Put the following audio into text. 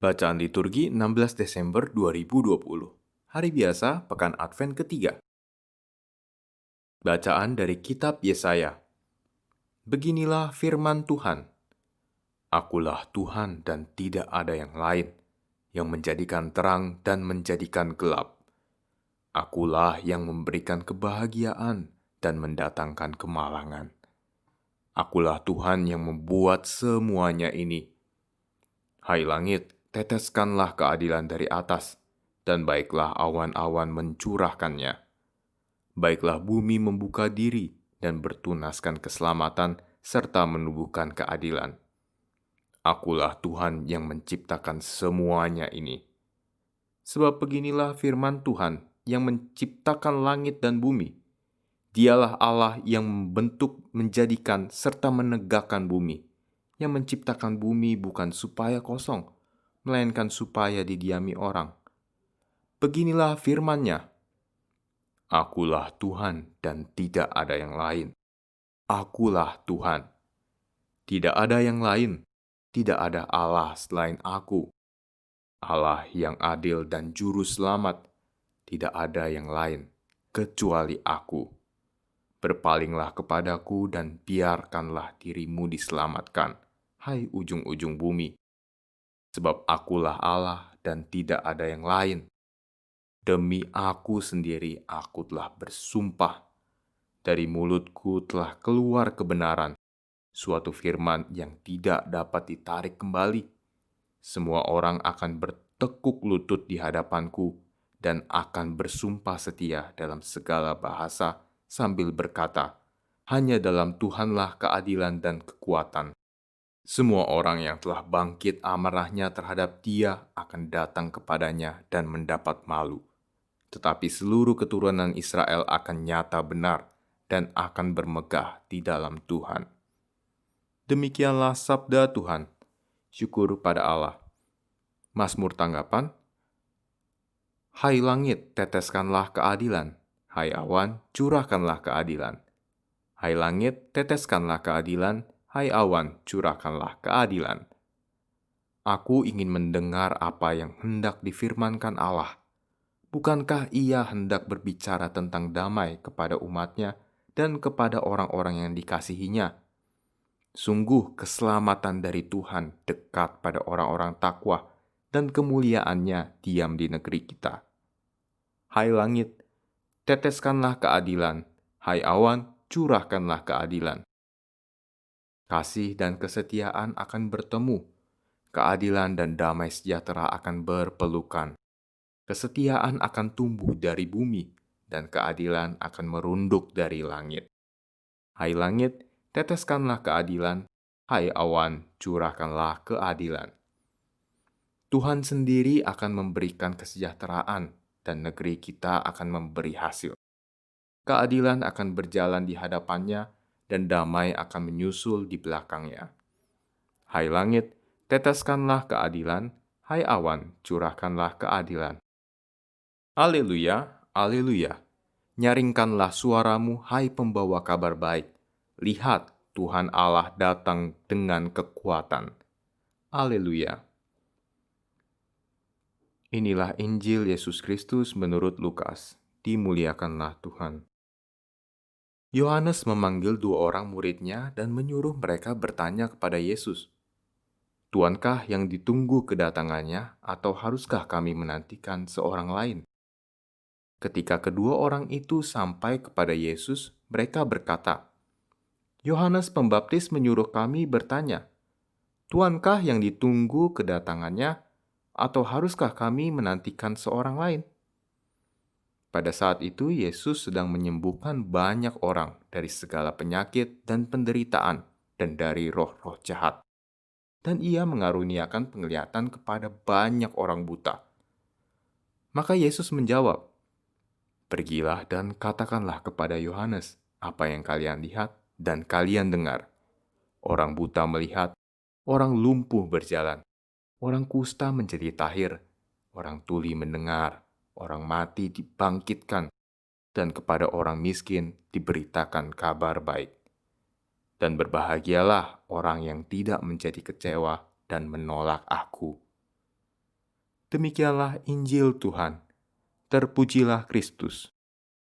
Bacaan liturgi 16 Desember 2020. Hari biasa, Pekan Advent ketiga. Bacaan dari Kitab Yesaya. Beginilah firman Tuhan. Akulah Tuhan dan tidak ada yang lain, yang menjadikan terang dan menjadikan gelap. Akulah yang memberikan kebahagiaan dan mendatangkan kemalangan. Akulah Tuhan yang membuat semuanya ini. Hai langit, teteskanlah keadilan dari atas, dan baiklah awan-awan mencurahkannya. Baiklah bumi membuka diri dan bertunaskan keselamatan serta menubuhkan keadilan. Akulah Tuhan yang menciptakan semuanya ini. Sebab beginilah firman Tuhan yang menciptakan langit dan bumi. Dialah Allah yang membentuk, menjadikan, serta menegakkan bumi. Yang menciptakan bumi bukan supaya kosong, melainkan supaya didiami orang. Beginilah firman-Nya. Akulah Tuhan dan tidak ada yang lain. Akulah Tuhan. Tidak ada yang lain. Tidak ada Allah selain Aku. Allah yang adil dan juru selamat. Tidak ada yang lain kecuali Aku. Berpalinglah kepadaku dan biarkanlah dirimu diselamatkan, hai ujung-ujung bumi. Sebab Akulah Allah dan tidak ada yang lain. Demi Aku sendiri Aku telah bersumpah. Dari mulutku telah keluar kebenaran, suatu firman yang tidak dapat ditarik kembali. Semua orang akan bertekuk lutut di hadapanku dan akan bersumpah setia dalam segala bahasa sambil berkata, hanya dalam Tuhanlah keadilan dan kekuatan. Semua orang yang telah bangkit amarahnya terhadap Dia akan datang kepadanya dan mendapat malu. Tetapi seluruh keturunan Israel akan nyata benar dan akan bermegah di dalam Tuhan. Demikianlah sabda Tuhan. Syukur pada Allah. Mazmur tanggapan. Hai langit, teteskanlah keadilan. Hai awan, curahkanlah keadilan. Hai langit, teteskanlah keadilan. Hai awan, curahkanlah keadilan. Aku ingin mendengar apa yang hendak difirmankan Allah. Bukankah Ia hendak berbicara tentang damai kepada umat-Nya dan kepada orang-orang yang dikasihinya? Sungguh keselamatan dari Tuhan dekat pada orang-orang takwa, dan kemuliaannya diam di negeri kita. Hai langit, teteskanlah keadilan. Hai awan, curahkanlah keadilan. Kasih dan kesetiaan akan bertemu. Keadilan dan damai sejahtera akan berpelukan. Kesetiaan akan tumbuh dari bumi, dan keadilan akan merunduk dari langit. Hai langit, teteskanlah keadilan. Hai awan, curahkanlah keadilan. Tuhan sendiri akan memberikan kesejahteraan, dan negeri kita akan memberi hasil. Keadilan akan berjalan di hadapannya, dan damai akan menyusul di belakangnya. Hai langit, teteskanlah keadilan. Hai awan, curahkanlah keadilan. Haleluya, haleluya. Nyaringkanlah suaramu, hai pembawa kabar baik. Lihat, Tuhan Allah datang dengan kekuatan. Haleluya. Inilah Injil Yesus Kristus menurut Lukas. Dimuliakanlah Tuhan. Yohanes memanggil 2 orang muridnya dan menyuruh mereka bertanya kepada Yesus, Tuankah yang ditunggu kedatangannya, atau haruskah kami menantikan seorang lain? Ketika kedua orang itu sampai kepada Yesus, mereka berkata, Yohanes Pembaptis menyuruh kami bertanya, Tuankah yang ditunggu kedatangannya, atau haruskah kami menantikan seorang lain? Pada saat itu, Yesus sedang menyembuhkan banyak orang dari segala penyakit dan penderitaan dan dari roh-roh jahat. Dan Ia mengaruniakan penglihatan kepada banyak orang buta. Maka Yesus menjawab, Pergilah dan katakanlah kepada Yohanes apa yang kalian lihat dan kalian dengar. Orang buta melihat, orang lumpuh berjalan, orang kusta menjadi tahir, orang tuli mendengar, orang mati dibangkitkan, dan kepada orang miskin diberitakan kabar baik. Dan berbahagialah orang yang tidak menjadi kecewa dan menolak Aku. Demikianlah Injil Tuhan. Terpujilah Kristus.